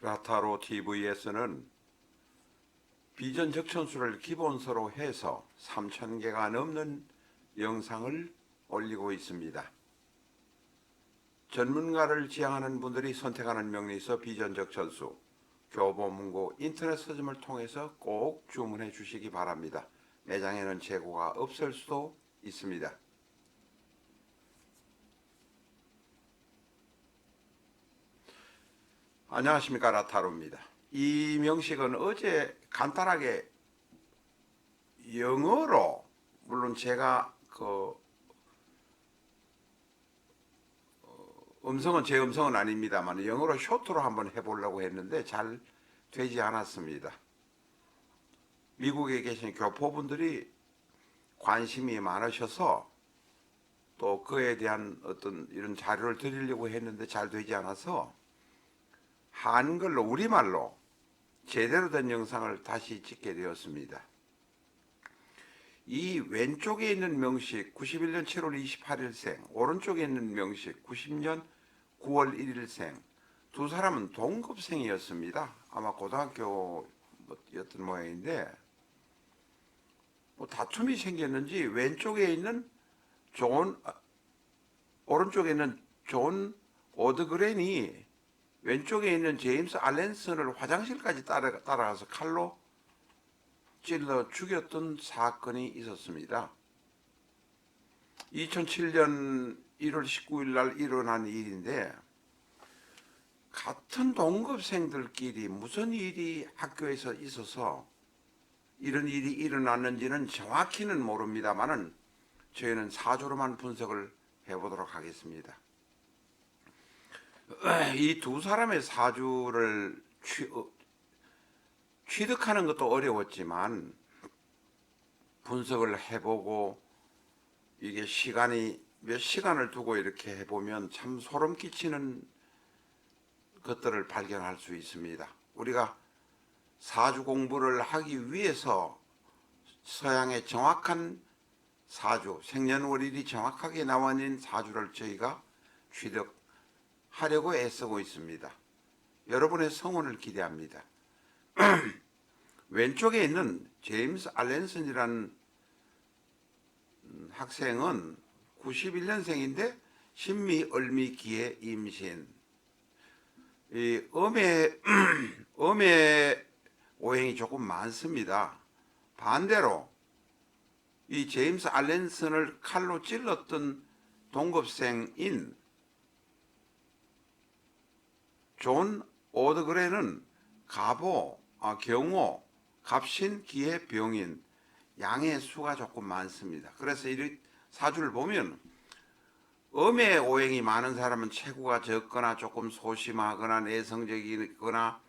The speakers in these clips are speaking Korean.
라타로 TV에서는 비전 적천수를 기본서로 해서 3,000개가 넘는 영상을 올리고 있습니다. 전문가를 지향하는 분들이 선택하는 명리서 비전 적천수, 교보문고 인터넷 서점을 통해서 꼭 주문해 주시기 바랍니다. 매장에는 재고가 없을 수도 있습니다. 안녕하십니까, 라타로입니다. 이 명식은 어제 간단하게 영어로, 물론 제가 음성은 제 음성은 아닙니다만 영어로 쇼트로 한번 해보려고 했는데 잘 되지 않았습니다. 미국에 계신 교포분들이 관심이 많으셔서 또 그에 대한 어떤 이런 자료를 드리려고 했는데 잘 되지 않아서 한글로, 우리말로 제대로 된 영상을 다시 찍게 되었습니다. 이 왼쪽에 있는 명식 91년 7월 28일생, 오른쪽에 있는 명식 90년 9월 1일생, 두 사람은 동급생이었습니다. 아마 고등학교였던 모양인데 다툼이 생겼는지 왼쪽에 있는 오른쪽에 있는 존 오드그렌이 왼쪽에 있는 제임스 알렌슨을 화장실까지 따라가서 칼로 찔러 죽였던 사건이 있었습니다. 2007년 1월 19일 날 일어난 일인데, 같은 동급생들끼리 무슨 일이 학교에서 있어서 이런 일이 일어났는지는 정확히는 모릅니다만은 저희는 사조로만 분석을 해보도록 하겠습니다. 이 두 사람의 사주를 취득하는 것도 어려웠지만 분석을 해보고 이게 몇 시간을 두고 이렇게 해보면 참 소름 끼치는 것들을 발견할 수 있습니다. 우리가 사주 공부를 하기 위해서 서양의 정확한 사주, 생년월일이 정확하게 나와 있는 사주를 저희가 취득하려고 애쓰고 있습니다. 여러분의 성원을 기대합니다. 왼쪽에 있는 제임스 알렌슨이라는 학생은 91년생인데 신미, 을미, 기해, 임신, 이 음의 오행이 조금 많습니다. 반대로 이 제임스 알렌슨을 칼로 찔렀던 동급생인 존 오드그레는 경호, 갑신, 기해, 병인, 양의 수가 조금 많습니다. 그래서 이 사주를 보면 음의 오행이 많은 사람은 체구가 적거나 조금 소심하거나 내성적이거나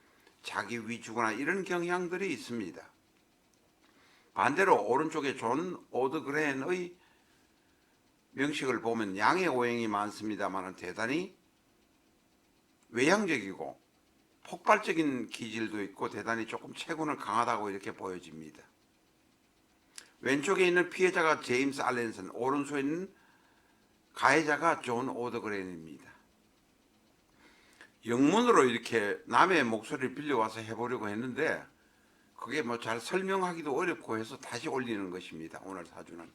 자기 위주거나 이런 경향들이 있습니다. 반대로 오른쪽에 존 오드그렌의 명식을 보면 양의 오행이 많습니다만 대단히 외향적이고 폭발적인 기질도 있고 대단히 조금 체구는 강하다고 이렇게 보여집니다. 왼쪽에 있는 피해자가 제임스 알렌슨, 오른쪽에 있는 가해자가 존 오드그렌입니다. 영문으로 이렇게 남의 목소리를 빌려와서 해보려고 했는데 그게 잘 설명하기도 어렵고 해서 다시 올리는 것입니다. 오늘 사주는.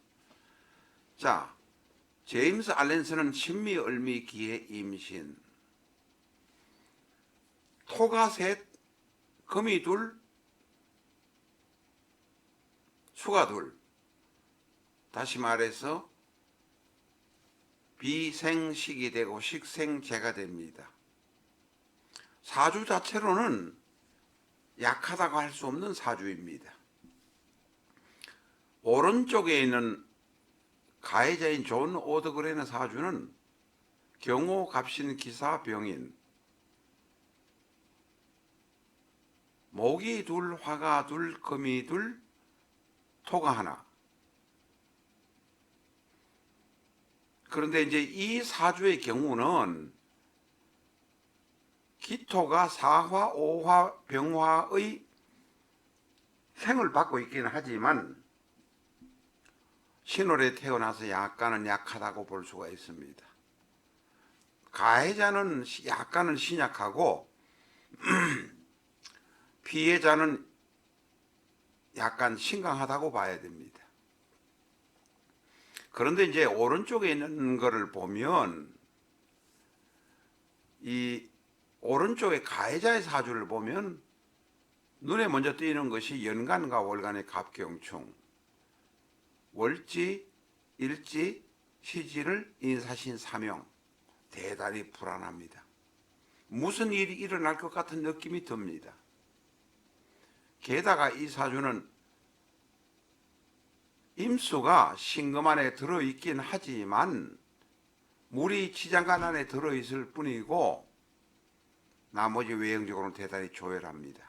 자, 제임스 알렌슨은 신미, 을미, 기해, 임신, 토가 셋, 금이 둘, 수가 둘. 다시 말해서 비생식이 되고 식생재가 됩니다. 사주 자체로는 약하다고 할 수 없는 사주입니다. 오른쪽에 있는 가해자인 존 오드그렌의 사주는 경호, 갑신, 기사, 병인, 목이 둘, 화가 둘, 금이 둘, 토가 하나. 그런데 이제 이 사주의 경우는 기토가 사화, 오화, 병화의 생을 받고 있기는 하지만 신월에 태어나서 약간은 약하다고 볼 수가 있습니다. 가해자는 약간은 신약하고 피해자는 약간 심각하다고 봐야 됩니다. 그런데 이제 오른쪽에 있는 거를 보면 이 오른쪽에 가해자의 사주를 보면 눈에 먼저 띄는 것이 연간과 월간의 갑경충, 월지, 일지, 시지를 인사신 사명, 대단히 불안합니다. 무슨 일이 일어날 것 같은 느낌이 듭니다. 게다가 이 사주는 임수가 신금 안에 들어있긴 하지만 물이 지장간 안에 들어있을 뿐이고 나머지 외형적으로는 대단히 조열합니다.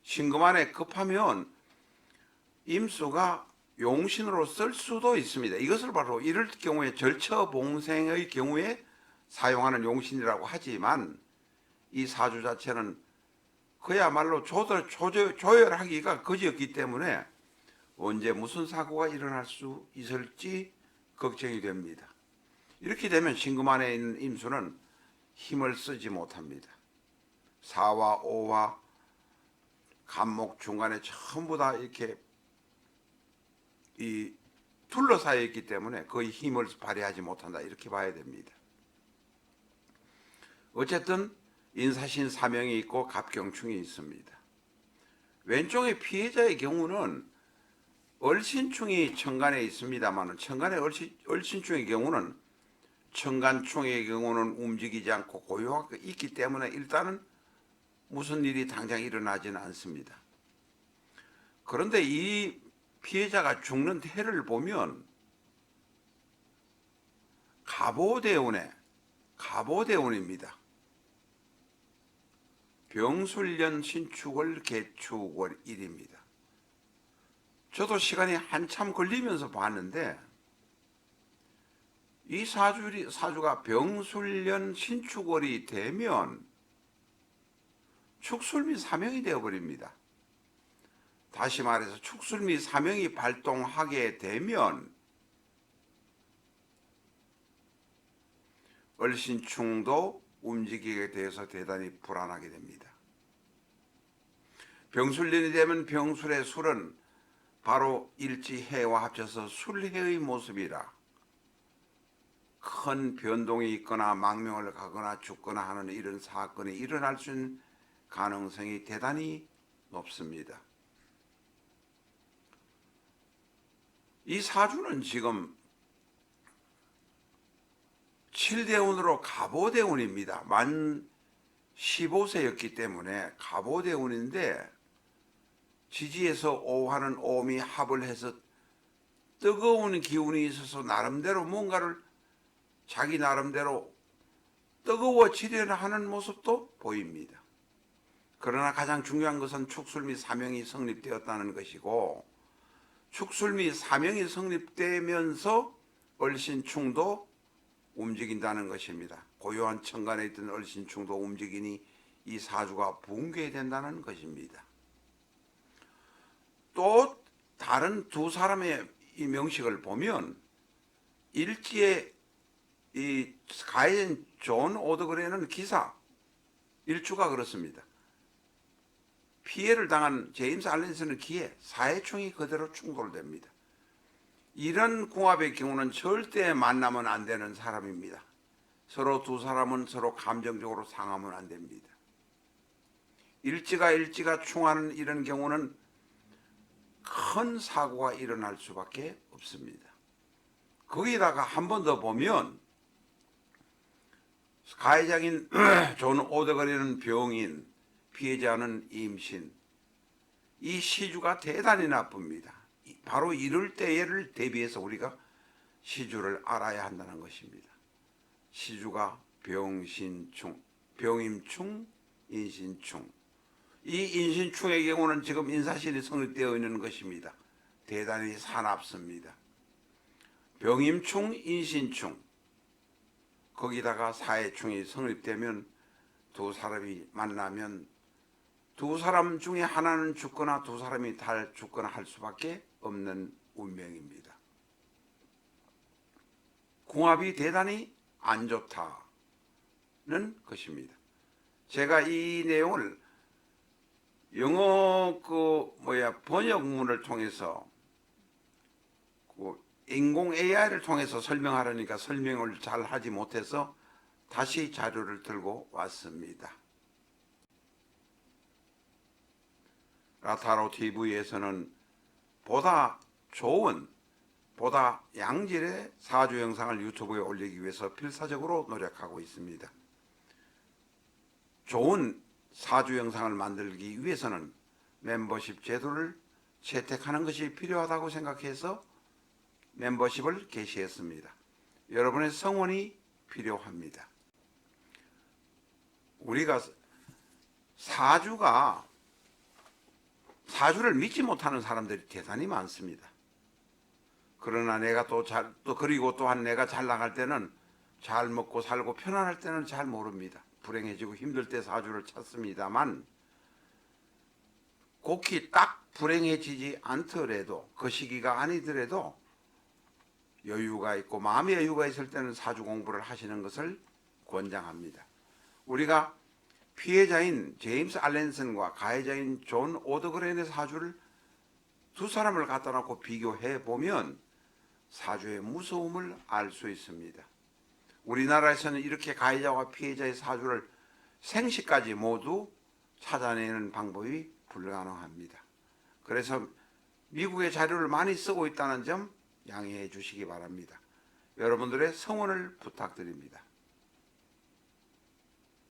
신금 안에 급하면 임수가 용신으로 쓸 수도 있습니다. 이것을 바로 이럴 경우에 절처봉생의 경우에 사용하는 용신이라고 하지만 이 사주 자체는 그야말로 조열하기가 거지였기 때문에 언제 무슨 사고가 일어날 수 있을지 걱정이 됩니다. 이렇게 되면 신금 안에 있는 임수는 힘을 쓰지 못합니다. 사와 오와 간목 중간에 전부 다 이렇게 둘러싸여 있기 때문에 거의 힘을 발휘하지 못한다 이렇게 봐야 됩니다. 어쨌든 인사신 사명이 있고 갑경충이 있습니다. 왼쪽의 피해자의 경우는 얼신충이 천간에 있습니다만 천간에 얼신충의 경우는 천간충의 경우는 움직이지 않고 고요하게 있기 때문에 일단은 무슨 일이 당장 일어나지는 않습니다. 그런데 이 피해자가 죽는 해를 보면 갑오대운입니다. 병술년 신축월 개축월 일입니다. 저도 시간이 한참 걸리면서 봤는데 이 사주가 병술년 신축월이 되면 축술미 사명이 되어버립니다. 다시 말해서 축술미 사명이 발동하게 되면 얼신충도 움직이게 돼서 대단히 불안하게 됩니다. 병술년이 되면 병술의 술은 바로 일지해와 합쳐서 술해의 모습이라 큰 변동이 있거나 망명을 가거나 죽거나 하는 이런 사건이 일어날 수 있는 가능성이 대단히 높습니다. 이 사주는 지금 7대운으로 갑오대운입니다. 만 15세였기 때문에 갑오대운인데 지지에서 오하는 오미 합을 해서 뜨거운 기운이 있어서 나름대로 뭔가를 자기 나름대로 뜨거워지려는 하는 모습도 보입니다. 그러나 가장 중요한 것은 축술미 사명이 성립되었다는 것이고 축술미 사명이 성립되면서 얼신충도 움직인다는 것입니다. 고요한 천간에 있던 얼신충도 움직이니 이 사주가 붕괴된다는 것입니다. 또 다른 두 사람의 이 명식을 보면 일지의 이 가인 존 오더그레는 기사 일주가 그렇습니다. 피해를 당한 제임스 알렌스는 기해 사해충이 그대로 충돌됩니다. 이런 궁합의 경우는 절대 만나면 안 되는 사람입니다. 서로 두 사람은 서로 감정적으로 상하면 안 됩니다. 일지가 충하는 이런 경우는 큰 사고가 일어날 수밖에 없습니다. 거기다가 한 번 더 보면 가해자인 존 오더거리는 병인, 피해자는 임신. 이 시주가 대단히 나쁩니다. 바로 이럴 때를 대비해서 우리가 시주를 알아야 한다는 것입니다. 시주가 병신충, 병임충, 인신충. 이 인신충의 경우는 지금 인사신이 성립되어 있는 것입니다. 대단히 사납습니다. 병임충, 인신충, 거기다가 사해충이 성립되면 두 사람이 만나면 두 사람 중에 하나는 죽거나 두 사람이 다 죽거나 할 수밖에 없는 운명입니다. 궁합이 대단히 안 좋다는 것입니다. 제가 이 내용을 영어 번역문을 통해서 인공 AI를 통해서 설명하려니까 설명을 잘 하지 못해서 다시 자료를 들고 왔습니다. 라타로 TV에서는 보다 좋은, 보다 양질의 사주 영상을 유튜브에 올리기 위해서 필사적으로 노력하고 있습니다. 좋은 사주 영상을 만들기 위해서는 멤버십 제도를 채택하는 것이 필요하다고 생각해서 멤버십을 개시했습니다. 여러분의 성원이 필요합니다. 우리가 사주를 믿지 못하는 사람들이 대단히 많습니다. 그러나 내가 그리고 또한 내가 잘 나갈 때는 잘 먹고 살고 편안할 때는 잘 모릅니다. 불행해지고 힘들 때 사주를 찾습니다만 곡히 딱 불행해지지 않더라도 그 시기가 아니더라도 여유가 있고 마음의 여유가 있을 때는 사주 공부를 하시는 것을 권장합니다. 우리가 피해자인 제임스 알렌슨과 가해자인 존 오더그랜의 사주를 두 사람을 갖다 놓고 비교해 보면 사주의 무서움을 알 수 있습니다. 우리나라에서는 이렇게 가해자와 피해자의 사주를 생시까지 모두 찾아내는 방법이 불가능합니다. 그래서 미국의 자료를 많이 쓰고 있다는 점 양해해 주시기 바랍니다. 여러분들의 성원을 부탁드립니다.